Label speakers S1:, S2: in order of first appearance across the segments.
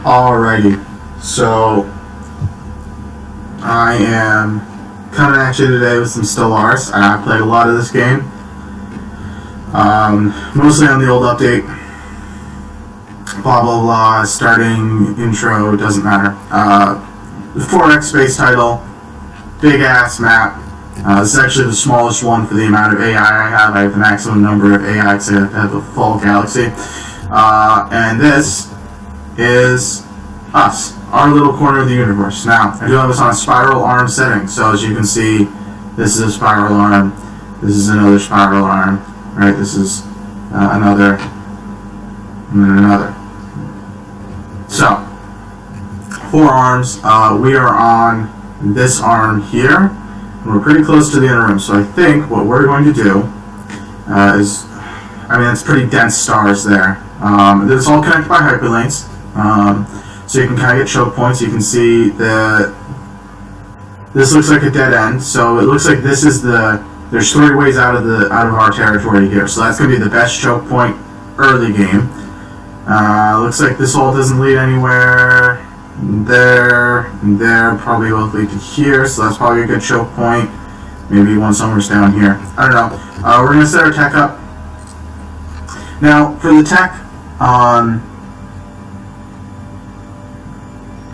S1: Alrighty, so I am coming at you today with some Stellaris. I played a lot of this game, mostly on the old update. Blah blah blah, starting intro, doesn't matter. 4X space title, big ass map. This is actually the smallest one for the amount of AI I have. I have the maximum number of AI to have a full galaxy. And this is us, our little corner of the universe. Now, I do have this on a spiral arm setting, so as you can see, this is a spiral arm, this is another spiral arm, right? This is another, and then another. So, 4 arms. We are on this arm here, and we're pretty close to the inner rim, so I think what we're going to do is, it's pretty dense stars there. It's all connected by hyperlinks, so you can kind of get choke points. You can see that this looks like a dead end, so it looks like this is there's 3 ways out of our territory here, so that's going to be the best choke point early game. Looks like this all doesn't lead anywhere. There, probably both lead to here, so that's probably a good choke point. Maybe one somewhere's down here. I don't know. We're going to set our tech up. Now, for the tech,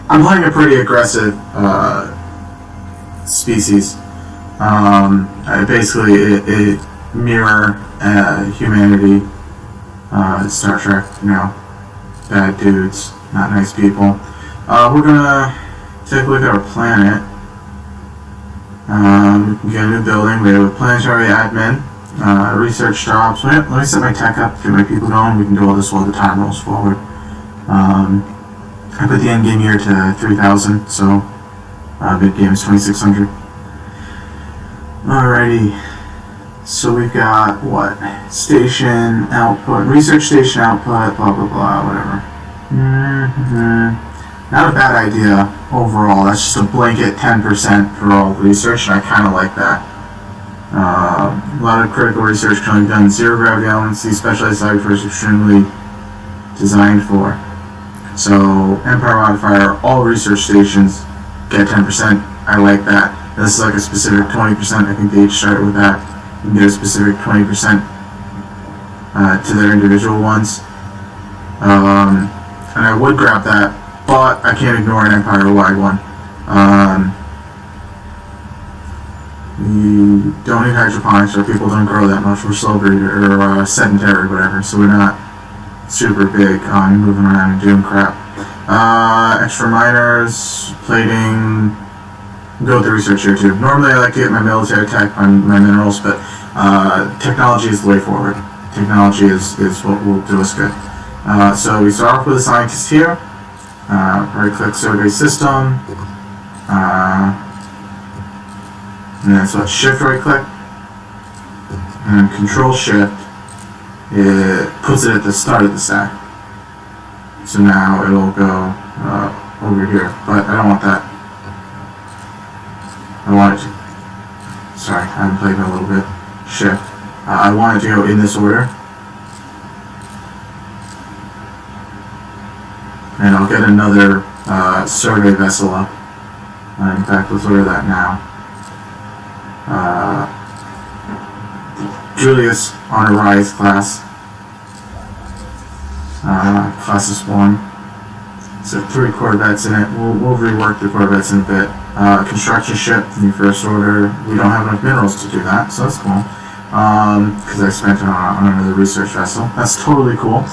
S1: I'm playing a pretty aggressive species. Basically, it mirror humanity, Star Trek, bad dudes, not nice people. We're gonna take a look at our planet. We can get a new building. We have a planetary admin, research jobs. Let me set my tech up, get my people going. We can do all this while the time rolls forward. I put the end game here to 3,000, so mid game is 2,600. Alrighty, so we've got what? Station output, research station output, blah blah blah, whatever. Not a bad idea overall. That's just a blanket 10% for all research, and I kind of like that. A lot of critical research can be done. Zero gravity elements, these specialized ciphers are extremely designed for. So, Empire modifier, all research stations get 10%. I like that. And this is like a specific 20%. I think they each started with that. You can get a specific 20% to their individual ones. And I would grab that, but I can't ignore an Empire-wide one. We don't need hydroponics, or people don't grow that much. We're slow breeder, or sedentary, whatever, so we're not super big on moving around and doing crap. Extra miners, plating, go with the research here too. Normally I like to get my military tech, my minerals, but technology is the way forward. Technology is what will do us good. So we start off with a scientist here. Right click survey system. And then so shift right click. And control shift. It puts it at the start of the stack. So now it'll go over here, but I don't want that. I want it to, sorry, I haven't played in a little bit. Shift. I want it to go in this order. And I'll get another survey vessel up. In fact, let's order that now. Julius on a Rise class. Class is 1. So 3 Corvettes in it. We'll rework the Corvettes in a bit. Construction ship, new first order. We don't have enough minerals to do that, so that's cool. Because I spent it on another research vessel. That's totally cool.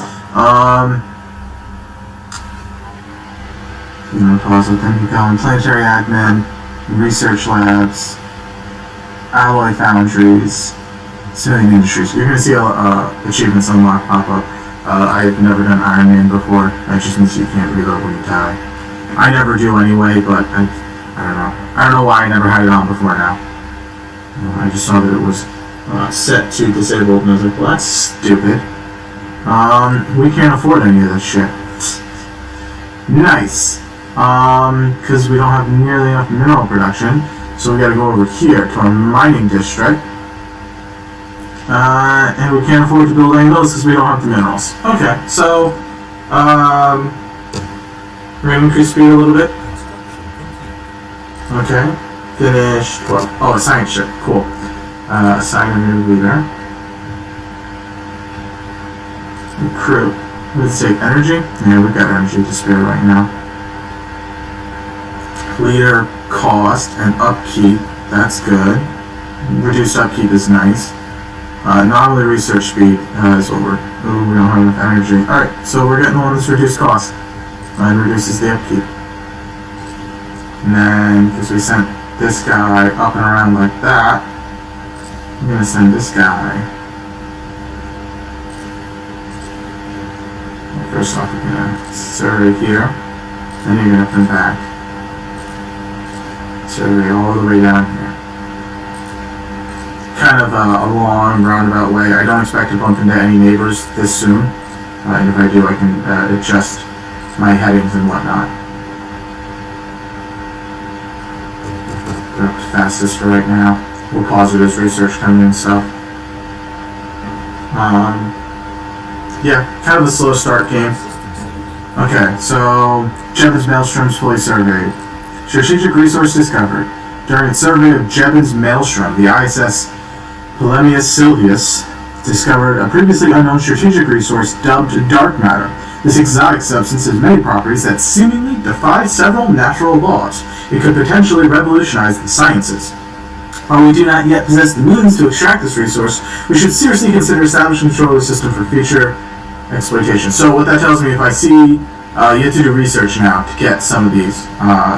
S1: Pause it, then you go in planetary admin, research labs, alloy foundries, civilian industries. You're going to see achievements unlocked pop up. I've never done Iron Man before. That just means you can't reload when you die. I never do anyway, but I don't know. I don't know why I never had it on before now. I just saw that it was set to disabled, and I was like, well, that's stupid. We can't afford any of this shit. Nice. Because we don't have nearly enough mineral production, so we gotta go over here to our mining district. And we can't afford to build any of those because we don't have the minerals. Okay, so We're going to increase speed a little bit. Okay. Finished. Well, oh, a science ship. Cool. Assign a new leader. Crew. Let's take energy. Yeah, we've got energy to spare right now. Leader cost and upkeep. That's good. Reduced upkeep is nice. Normally research speed is over. Ooh, we don't have enough energy. Alright, so we're getting the one that's reduced cost. And reduces the upkeep. And then, because we sent this guy up and around like that, I'm going to send this guy. First off, we're going to survey here. Then you're going to come back. Survey all the way down here. Kind of a long, roundabout way. I don't expect to bump into any neighbors this soon. And if I do, I can adjust my headings and whatnot. Fastest for right now. We'll pause it as research comes in and stuff. Yeah, kind of a slow start game. Okay, so Jebben's Maelstrom's fully surveyed. Strategic resource discovered. During its survey of Jebben's Maelstrom, the ISS Polemius Silvius discovered a previously unknown strategic resource dubbed dark matter. This exotic substance has many properties that seemingly defy several natural laws. It could potentially revolutionize the sciences. While we do not yet possess the means to extract this resource, we should seriously consider establishing a control system for future exploitation. So what that tells me, if I see, you have to do research now to get some of these.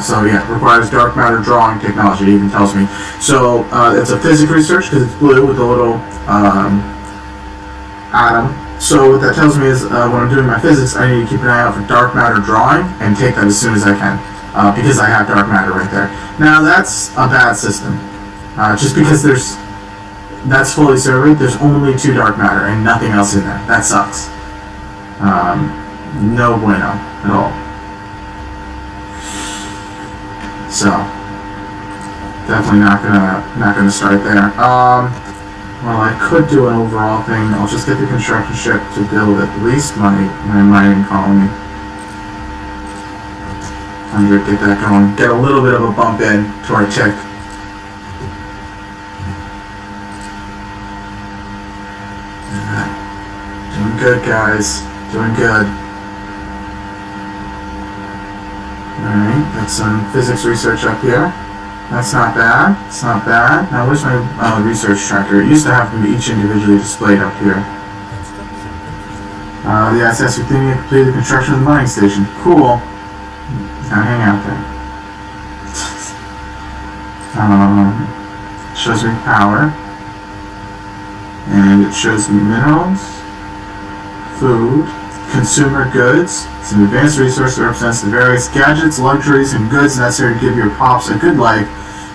S1: So yeah, it requires dark matter drawing technology, it even tells me. So it's a physics research because it's blue with a little atom. So what that tells me is when I'm doing my physics, I need to keep an eye out for dark matter drawing and take that as soon as I can. Because I have dark matter right there. Now that's a bad system. Just because that's fully surveyed, there's only 2 dark matter and nothing else in there. That sucks. No bueno at all. So definitely not gonna start there. Well, I could do an overall thing. I'll just get the construction ship to build at least my mining colony. 100, get that going. Get a little bit of a bump in to our tick. Doing good, guys. Doing good. Alright, got some physics research up here. That's not bad. It's not bad. Now, where's my research tracker? It used to have them each individually displayed up here. The ISS Ruthenia completed the construction of the mining station. Cool. Now hang out there. Shows me power. And it shows me minerals, food, consumer goods. It's an advanced resource that represents the various gadgets, luxuries, and goods necessary to give your pops a good life,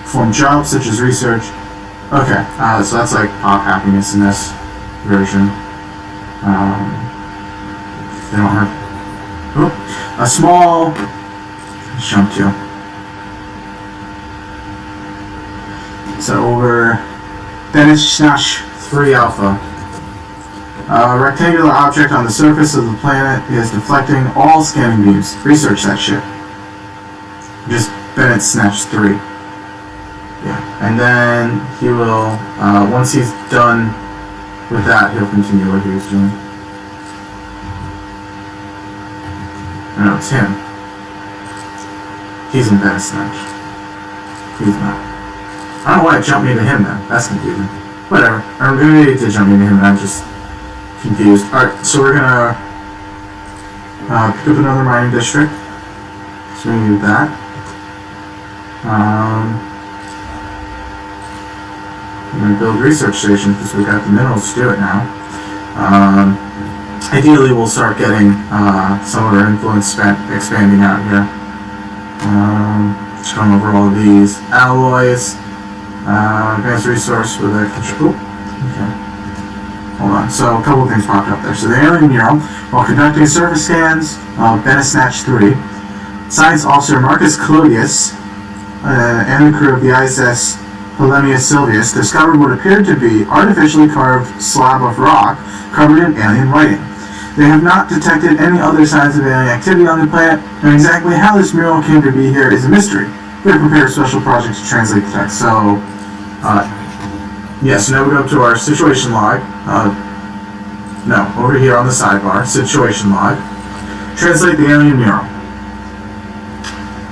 S1: perform jobs such as research. Okay, so that's like pop happiness in this version. They don't have a small jump to. So over Benisnash 3 Alpha. A rectangular object on the surface of the planet is deflecting all scanning beams. Research that shit. Just Bennett Snatch 3. Yeah. And then he will, once he's done with that, he'll continue what he was doing. No, it's him. He's in Bennett Snatch. He's not. I don't know why it jumped me to him then. That's confusing. Whatever. Or maybe it did jump me to him and I'm just confused. Alright, so we're gonna pick up another mining district. So we're gonna do that. We're gonna build research stations because we got the minerals to do it now. Ideally, we'll start getting some of our influence expanding out here. Just going over all of these alloys. Advanced resource with a control. Okay. Hold on. So a couple of things popped up there. So the alien mural, while conducting surface scans of Benisnatch 3, science officer Marcus Clodius and the crew of the ISS Polemius Silvius discovered what appeared to be artificially carved slab of rock covered in alien writing. They have not detected any other signs of alien activity on the planet, and exactly how this mural came to be here is a mystery. We have prepared a special project to translate the text. So, yes, now we go up to our situation log. No, over here on the sidebar, situation log. Translate the alien mural.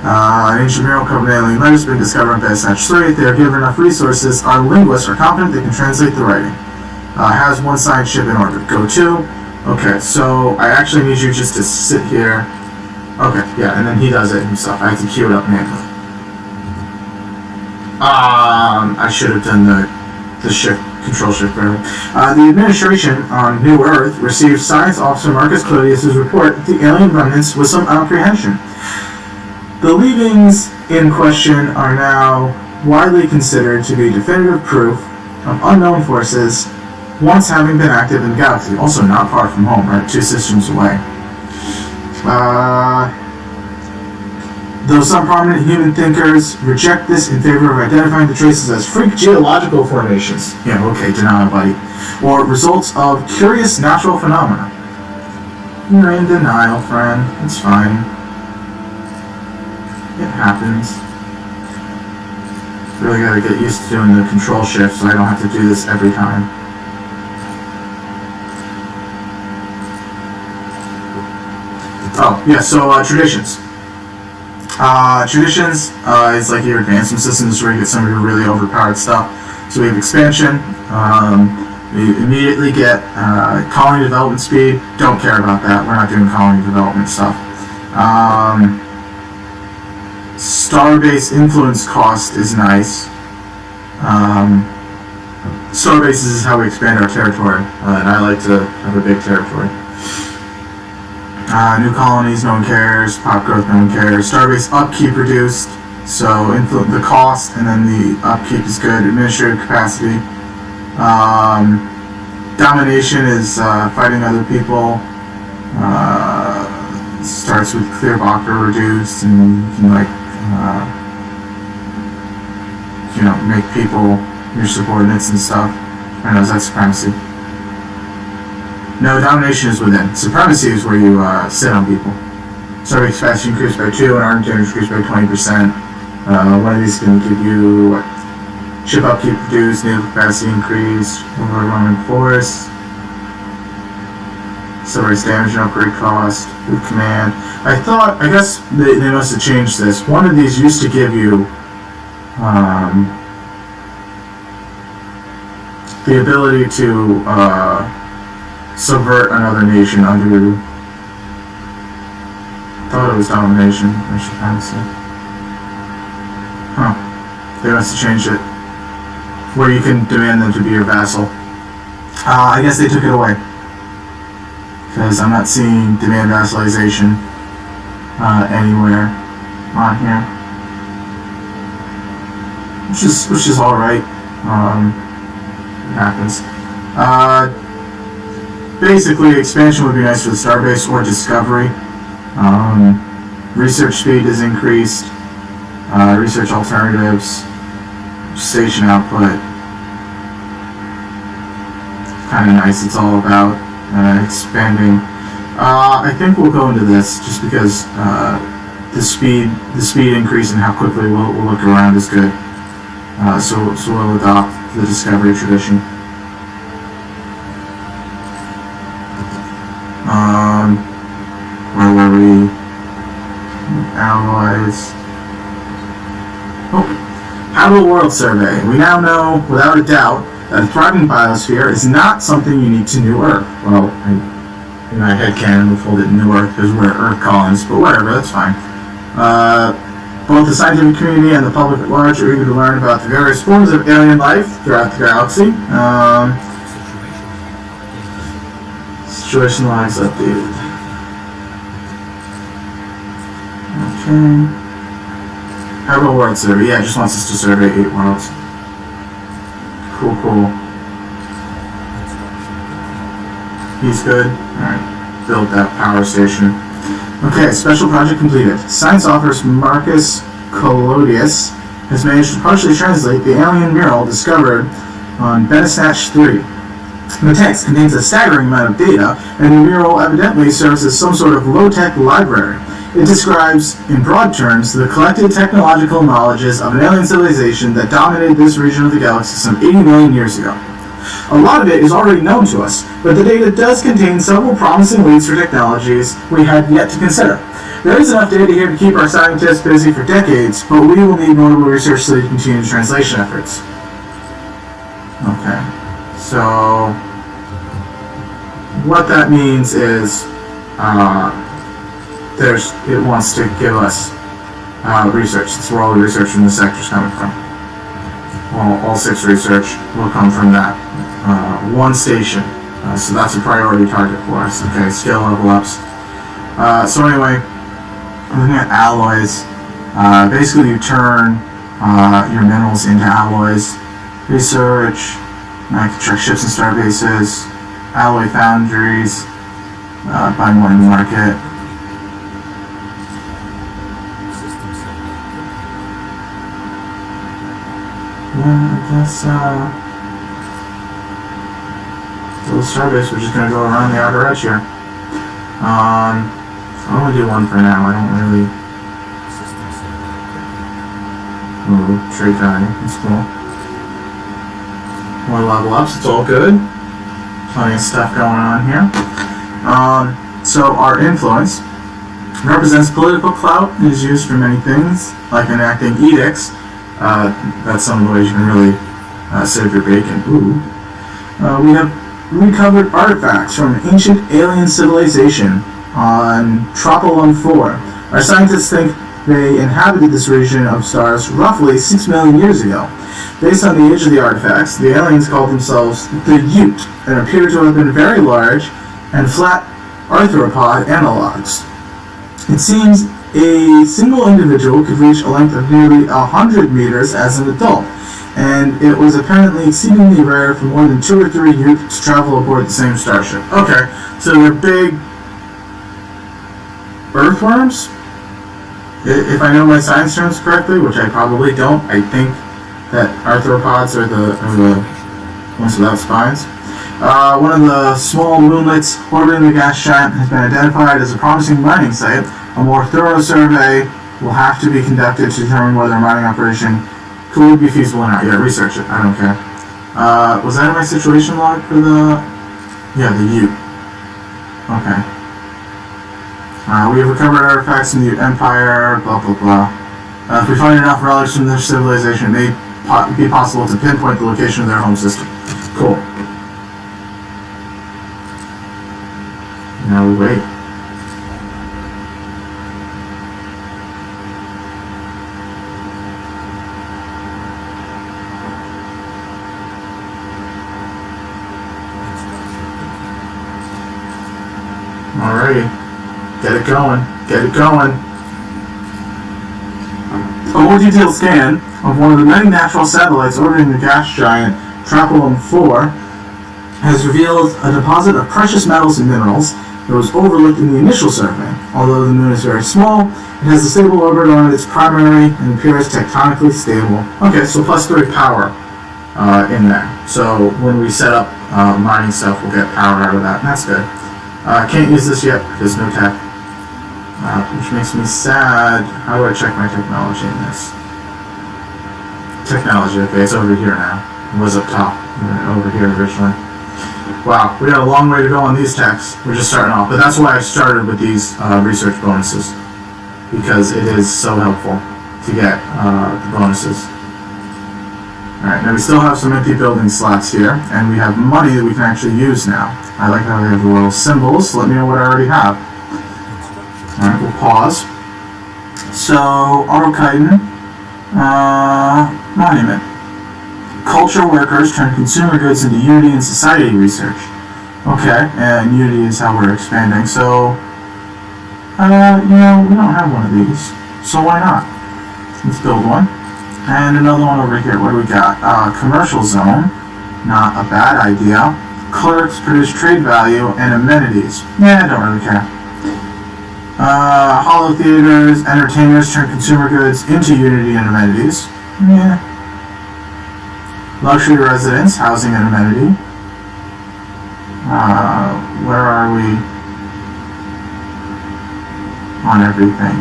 S1: An ancient mural covered in alien letters has been discovered on Passage 3. If they are given enough resources, our linguists are confident they can translate the writing. Has one science ship in orbit. Go to. Okay, so I actually need you just to sit here. Okay, yeah, and then he does it himself. I have to queue it up manually. I should have done the shift, control shift better. The administration on New Earth received Science Officer Marcus Clodius' report that the alien remnants with some apprehension. The leavings in question are now widely considered to be definitive proof of unknown forces once having been active in the galaxy. Also not far from home, right? 2 systems away. Though some prominent human thinkers reject this in favor of identifying the traces as freak geological formations. Yeah, okay, denial, buddy. Or results of curious natural phenomena. You're in denial, friend. It's fine. It happens. Really gotta get used to doing the control shift so I don't have to do this every time. Oh, yeah, so traditions. Traditions is like your advancement systems where you get some of your really overpowered stuff. So we have expansion. We immediately get colony development speed. Don't care about that. We're not doing colony development stuff. Starbase influence cost is nice. Starbases is how we expand our territory, and I like to have a big territory. New colonies, no one cares. Pop growth, no one cares. Starbase upkeep reduced, so the cost and then the upkeep is good. Administrative capacity. Domination is fighting other people. Starts with clear blocker reduced, and you can make people your subordinates and stuff. I know, is that supremacy? No, domination is within. Supremacy is where you sit on people. Starbase capacity increased by 2, and arm damage increased by 20%. One of these is going to give you what? Ship upkeep reduced, naval capacity increased, overwhelming force. Starbase damage and upgrade cost, with command. I guess they must have changed this. One of these used to give you the ability to subvert another nation under. Thought it was domination or supremacy. Huh. They must have changed it. Where you can demand them to be your vassal. I guess they took it away. Because I'm not seeing demand vassalization anywhere on here. Which is alright. It happens. Basically, expansion would be nice for the Starbase or Discovery. Research speed is increased. Research alternatives. Station output. Kind of nice. It's all about expanding. I think we'll go into this just because the speed increase and how quickly we'll look around is good. So we'll adopt the Discovery tradition. Where were we? Allies. Oh, Habitable World Survey. We now know, without a doubt, that a thriving biosphere is not something unique to New Earth. Well, in my headcanon, we'll fold it in New Earth because we're Earth colonists, but whatever, that's fine. Both the scientific community and the public at large are eager to learn about the various forms of alien life throughout the galaxy. Situation lines updated. Okay. Habitable World Survey. Yeah, it just wants us to survey 8 worlds. Cool. He's good. Alright. Build that power station. Okay, special project completed. Science Officer Marcus Clodius has managed to partially translate the alien mural discovered on Benesatch 3. The text contains a staggering amount of data, and the mural evidently serves as some sort of low-tech library. It describes, in broad terms, the collected technological knowledges of an alien civilization that dominated this region of the galaxy some 80 million years ago. A lot of it is already known to us, but the data does contain several promising leads for technologies we had yet to consider. There is enough data here to keep our scientists busy for decades, but we will need notable research to continue translation efforts. Okay, so what that means is it wants to give us research. That's where all the research from the sector is coming from. Well, all 6 research will come from that one station. So that's a priority target for us. Okay, skill level ups. So anyway, looking at alloys. Basically, you turn your minerals into alloys. Research, construct ships and star bases, alloy foundries, buy more in the market. Yeah, I guess little starbase, we're just gonna go around the outer edge here. I'll only do one for now. I don't really. Ooh, trade value. That's cool. More level ups. It's all good. Plenty of stuff going on here. So our influence represents political clout and is used for many things, like enacting edicts. That's some of the ways you can really save your bacon. Ooh. We have recovered artifacts from an ancient alien civilization on Tropolon 4. Our scientists think they inhabited this region of stars roughly 6 million years ago. Based on the age of the artifacts, the aliens called themselves the Ute and appear to have been very large and flat arthropod analogs. It seems a single individual could reach a length of nearly 100 meters as an adult, and it was apparently exceedingly rare for more than 2 or 3 Utes to travel aboard the same starship. Okay, so they're big earthworms? If I know my science terms correctly, which I probably don't, I think that arthropods are the ones without spines. One of the small moonlets orbiting the gas giant has been identified as a promising mining site. A more thorough survey will have to be conducted to determine whether a mining operation could be feasible or not. Yeah, research it. I don't care. Was that in my situation log for the... Yeah, the Ute. Okay. We have recovered artifacts in the Ute Empire, blah, blah, blah. If we find enough relics from their civilization, it may be possible to pinpoint the location of their home system. Cool. Now we wait. Alrighty. Get it going. Get it going. A more detailed scan of one of the many natural satellites orbiting the gas giant Tropolon 4 has revealed a deposit of precious metals and minerals that was overlooked in the initial survey. Although the moon is very small, it has a stable orbit on its primary and appears tectonically stable. Okay, so +3 power in there. So when we set up mining stuff, we'll get power out of that, and that's good. Can't use this yet because no tech. Which makes me sad. How do I check my technology in this? Technology, okay, it's over here now. It was up top, over here originally. Wow, we got a long way to go on these techs. We're just starting off, but that's why I started with these research bonuses, because it is so helpful to get the bonuses. Alright, now we still have some empty building slots here, and we have money that we can actually use now. I like how we have the little symbols, so let me know what I already have. Alright, we'll pause. So, Autochiton, Monument. Culture workers turn consumer goods into unity and society research. Okay, and unity is how we're expanding, so, we don't have one of these, so why not? Let's build one. And another one over here, what do we got? Commercial zone, not a bad idea. Clerks produce trade value and amenities. Yeah, I don't really care. Hollow theaters, entertainers turn consumer goods into unity and amenities. Yeah. Luxury residence, housing and amenity. Where are we on everything?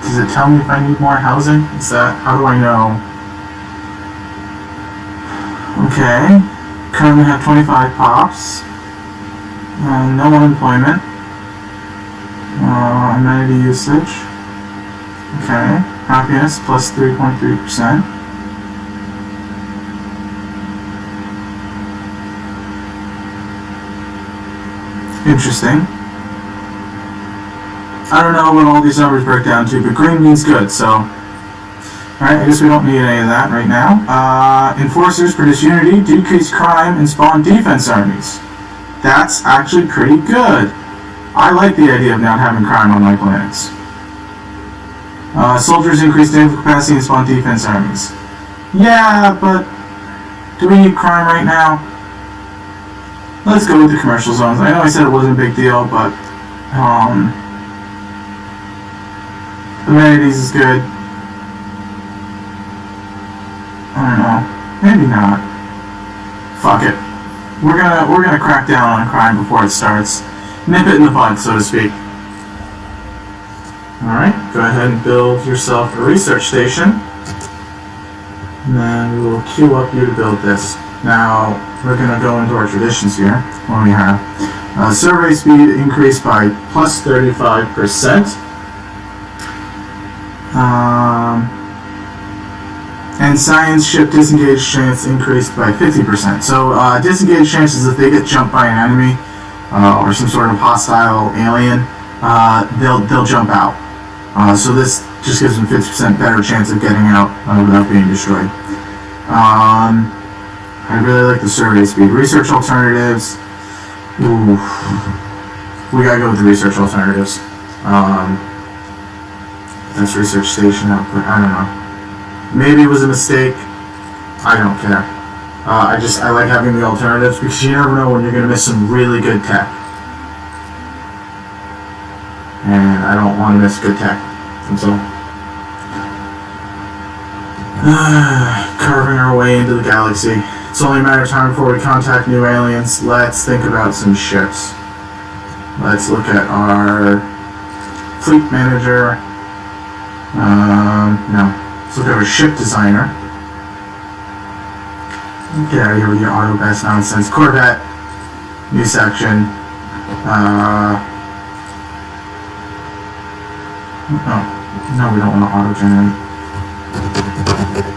S1: Does it tell me if I need more housing? Is that, how do I know? Okay, currently have 25 pops. No unemployment. Amenity usage. Okay, happiness plus 3.3%. Interesting. I don't know what all these numbers break down to, but green means good, so... Alright, I guess we don't need any of that right now. Enforcers produce unity, decrease crime, and spawn defense armies. That's actually pretty good. I like the idea of not having crime on my planets. Soldiers increase naval capacity and spawn defense armies. Yeah, but do we need crime right now? Let's go with the commercial zones. I know I said it wasn't a big deal, but amenities is good. I don't know. Maybe not. Fuck it. We're gonna crack down on crime before it starts. Nip it in the bud, so to speak. Alright, go ahead and build yourself a research station. And then we will queue up you to build this. Now, we're going to go into our traditions here. What do we have? Survey speed increased by plus 35%. And science ship disengage chance increased by 50%. So, disengage chances if they get jumped by an enemy, or some sort of hostile alien, they'll jump out. So this just gives them 50% better chance of getting out without being destroyed. I really like the survey speed. Research alternatives. Ooh. We gotta go with the research alternatives. That's research station output. I don't know. Maybe it was a mistake. I don't care. I like having the alternatives because you never know when you're gonna miss some really good tech. And I don't want to miss good tech. And so, carving our way into the galaxy. It's only a matter of time before we contact new aliens. Let's think about some ships. Let's look at our fleet manager. No. Let's look at our ship designer. Get out of here with your auto-best nonsense. Corvette. New section. Oh, no, we don't want to auto-generate.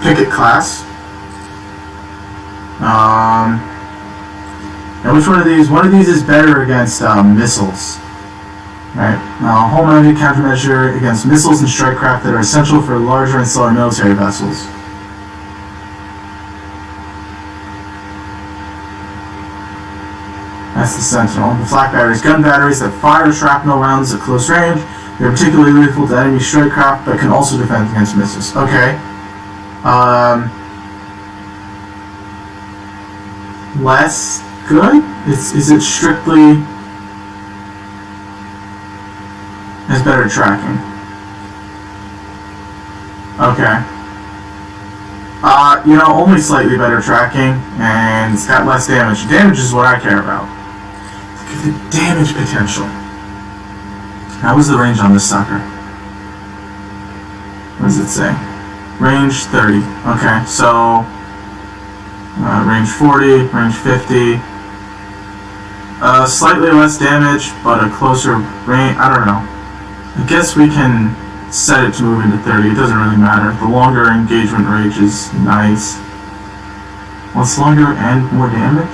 S1: Picket class. Now which one of these is better against missiles? Right? Home-mounted countermeasure against missiles and strike craft that are essential for larger and slower military vessels. That's the Sentinel. The flak batteries, gun batteries that fire shrapnel rounds at close range. They're particularly lethal to enemy strike craft, but can also defend against missiles. Okay. Less good? Is it strictly has better tracking? Okay. Only slightly better tracking, and it's got less damage. Damage is what I care about. Look at the damage potential. How was the range on this sucker? What does it say? Range 30. Okay, so range 40, range 50. Slightly less damage, but a closer range. I don't know. I guess we can set it to move into 30. It doesn't really matter. The longer engagement range is nice. Well, it's longer and more damage?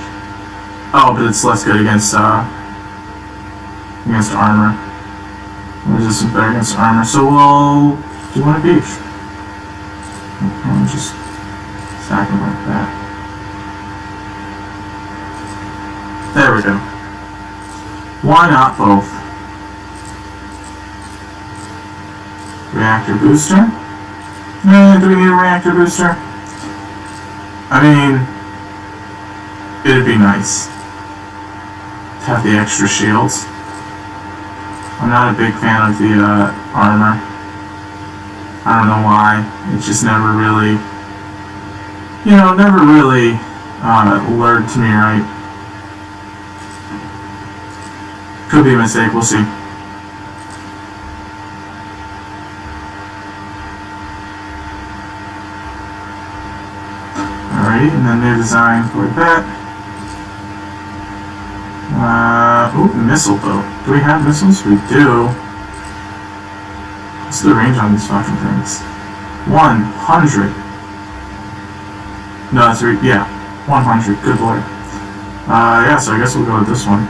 S1: Oh, but it's less good against armor. Resistance better against armor. So we'll do one of each. I'll just stack it like that. There we go. Why not both? Reactor booster? Do we need a reactor booster? I mean, it'd be nice to have the extra shields. I'm not a big fan of the armor. I don't know why. It just never really, lured to me right. Could be a mistake, we'll see. Alrighty, and then their design for that. Ooh, missile boat. Do we have missiles? We do. What's the range on these fucking things? 100. No, that's yeah, 100. Good lord. Yeah, so I guess we'll go with this one.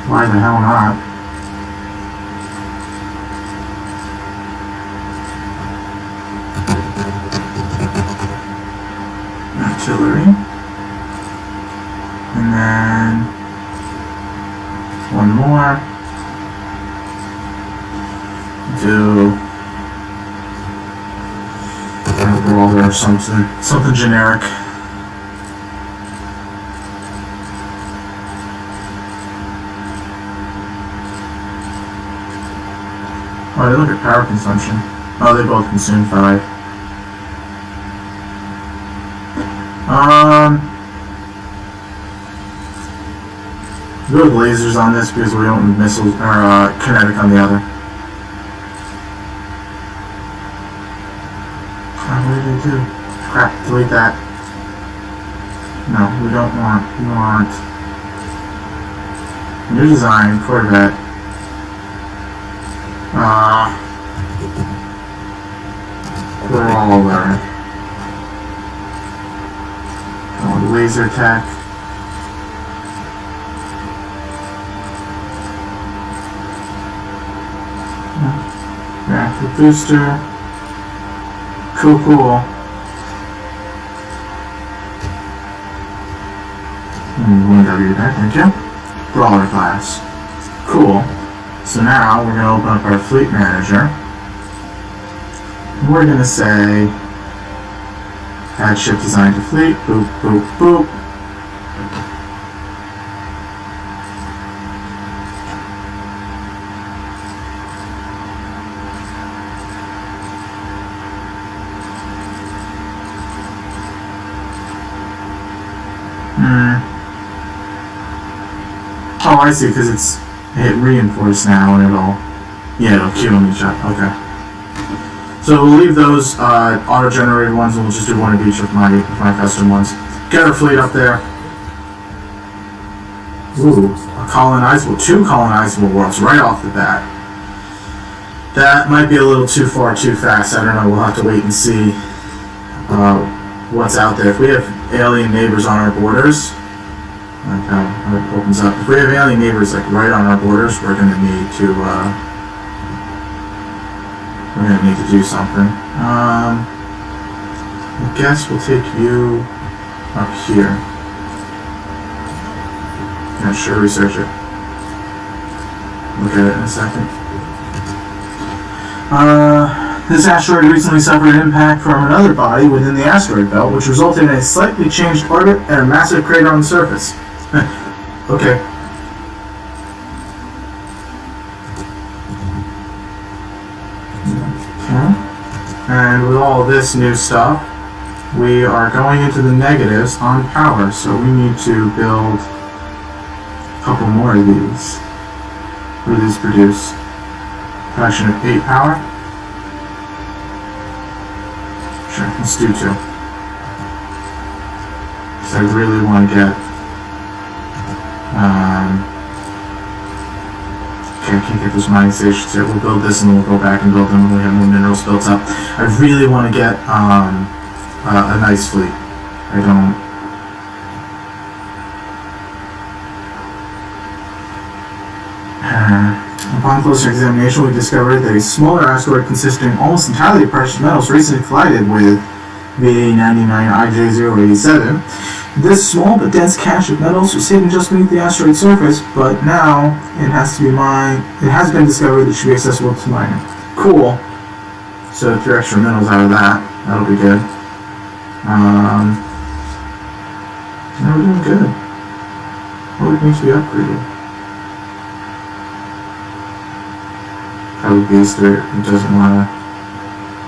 S1: Why the hell not? Artillery. And then one more. Do brawler or something generic. Oh, they look at power consumption. Oh, they both consume 5. Go with lasers on this because we don't have missiles or kinetic on the other. What did they do? Crap, delete that. No, we don't want. We want new design, Corvette. Brawler. Oh, laser tech. Reactor booster. Cool. One W there, thank you. Brawler class. Cool. So now we're going to open up our fleet manager. We're going to say add ship design to fleet. Boop, boop, boop. Oh, I see, because it's hit reinforced now and it'll queue them each up. Okay. So we'll leave those auto-generated ones and we'll just do one of each of my custom ones. Get our fleet up there. Ooh, two colonizable worlds right off the bat. That might be a little too far, too fast. I don't know, we'll have to wait and see what's out there. If we have alien neighbors on our borders, like how it opens up. If we have alien neighbors like right on our borders, we're gonna need to do something. I guess we'll take you up here. Not sure, research it. Look at it in a second. This asteroid recently suffered an impact from another body within the asteroid belt, which resulted in a slightly changed orbit and a massive crater on the surface. Okay. And with all this new stuff, we are going into the negatives on power, so we need to build a couple more of these. What do these produce? Production of 8 power? Sure, let's do 2. Because I really want to get okay, I can't get those mining stations here. We'll build this and then we'll go back and build them when we have more minerals built up. I really want to get a nice fleet. I don't. Upon closer examination, we discovered that a smaller asteroid consisting almost entirely of precious metals recently collided with VA99IJ087. This small but dense cache of metals was hidden just beneath the asteroid's surface, but now it has been discovered that it should be accessible to mining. Cool. So 3 extra minerals out of that. That'll be good. No, we're doing good. What would need to be upgraded? Probably Beaster. He doesn't want to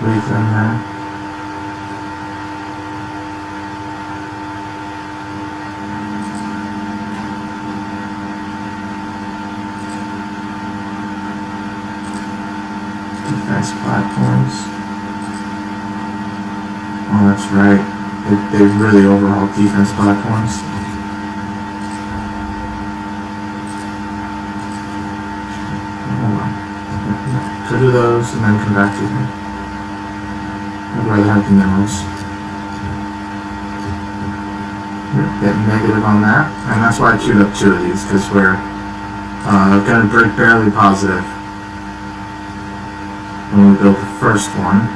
S1: leave them there. defense platforms. Oh, that's right. They've really overhauled defense platforms. So do those and then come back to them. I'd rather have the minerals. We're getting negative on that, and that's why I queued up 2 of these, because we're going to break barely positive when we build the first one.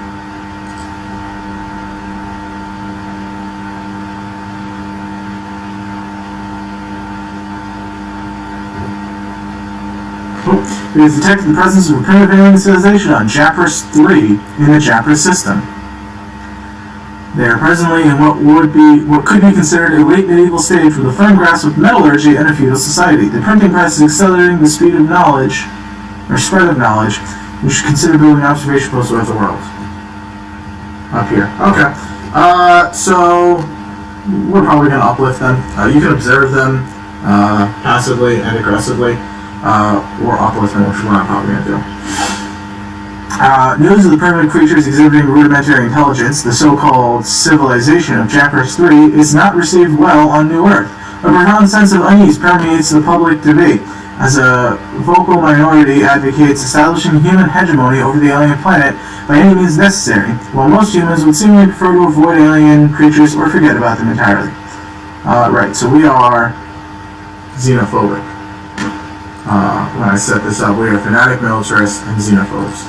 S1: We have detected the presence of a primitive alien civilization on Japras 3 in the Japras system. They are presently in what could be considered a late medieval stage with a firm grasp of metallurgy and a feudal society. The printing press is accelerating the speed of knowledge, or spread of knowledge. We should consider building an observation post throughout the world. Up here. Okay. So we're probably going to uplift them. You can observe them passively and aggressively. Or upliftment, which we're not probably going to do. News of the primitive creatures exhibiting rudimentary intelligence, the so-called civilization of Japras 3, is not received well on New Earth. A profound sense of unease permeates the public debate, as a vocal minority advocates establishing human hegemony over the alien planet by any means necessary, while most humans would seemingly prefer to avoid alien creatures or forget about them entirely. Right, so we are xenophobic. When I set this up, we are fanatic militarists and xenophobes.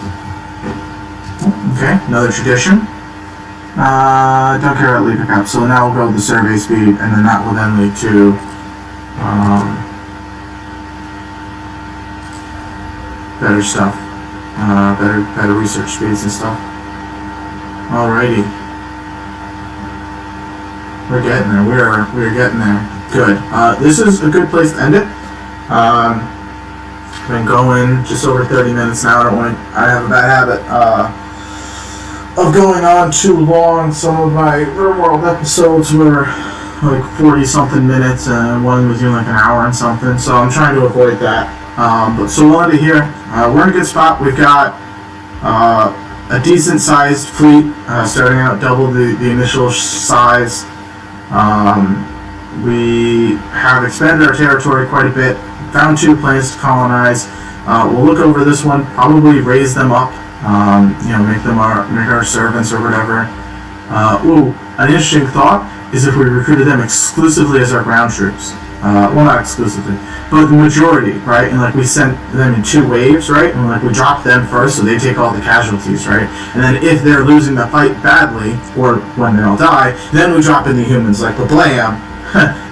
S1: Okay, another tradition. Don't care about lead pickup, so now we'll go with the survey speed, and then that will then lead to better stuff, better research speeds and stuff. Alrighty, we're getting there. We're getting there. Good. This is a good place to end it. Been going just over 30 minutes now. I have a bad habit of going on too long. Some of my real-world episodes were like 40-something minutes, and one was doing like an hour and something. So I'm trying to avoid that. But so we'll end it here. We're in a good spot. We've got a decent-sized fleet, starting out double the initial size. We have expanded our territory quite a bit. Found 2 planets to colonize. We'll look over this one, probably raise them up, make our servants or whatever. An interesting thought is if we recruited them exclusively as our ground troops. Well, not exclusively, but the majority, right? And like we sent them in 2 waves, right? And like we dropped them first, so they take all the casualties, right? And then if they're losing the fight badly, or when they all die, then we drop in the humans, like blam.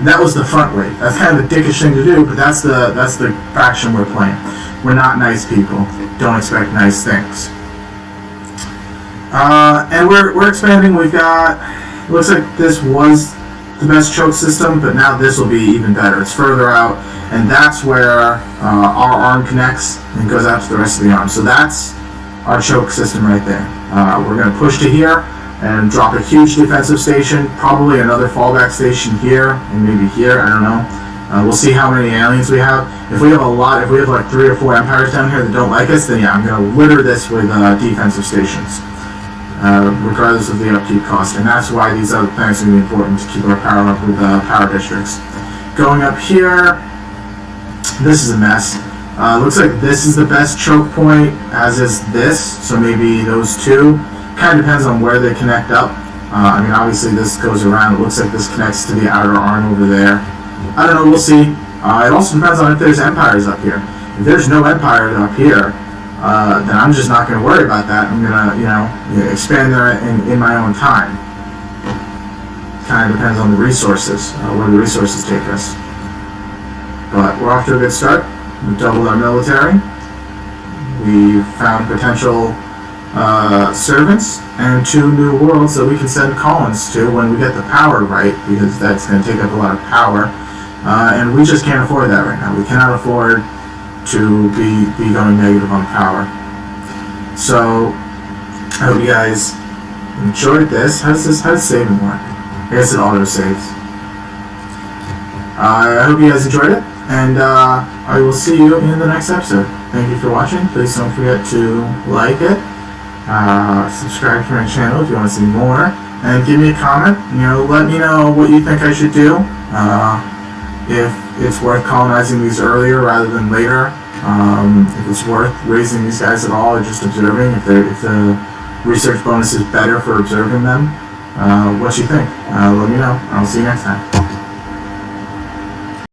S1: That was the front wave. That's kind of a dickish thing to do, but that's the faction we're playing. We're not nice people. Don't expect nice things. And we're expanding. We've got. Looks like this was the best choke system, but now this will be even better. It's further out, and that's where our arm connects and goes out to the rest of the arm. So that's our choke system right there. We're going to push to here and drop a huge defensive station, probably another fallback station here, and maybe here, I don't know. We'll see how many aliens we have. If we have a lot, if we have like 3 or 4 empires down here that don't like us, then yeah, I'm going to litter this with defensive stations, regardless of the upkeep cost. And that's why these other planets are going to be important to keep our power up with power districts. Going up here, this is a mess. Looks like this is the best choke point, as is this, so maybe those 2. Kind of depends on where they connect up. I mean, obviously this goes around. It looks like this connects to the outer arm over there. I don't know, we'll see. It also depends on if there's empires up here. If there's no empires up here, then I'm just not going to worry about that. I'm going to, expand there in my own time. Kind of depends on the resources, where the resources take us. But we're off to a good start. We've doubled our military. We've found potential servants and 2 new worlds that we can send colonists to when we get the power right, because that's going to take up a lot of power, and we just can't afford that right now. We cannot afford to be going negative on power. So I hope you guys enjoyed this. How does saving work? I guess it auto saves. I hope you guys enjoyed it, and I will see you in the next episode. Thank you for watching. Please don't forget to like it, Subscribe to my channel if you want to see more, and give me a comment. Let me know what you think I should do. If it's worth colonizing these earlier rather than later. If it's worth raising these guys at all, or just observing. If the research bonus is better for observing them. What you think? Let me know. I'll see you next time.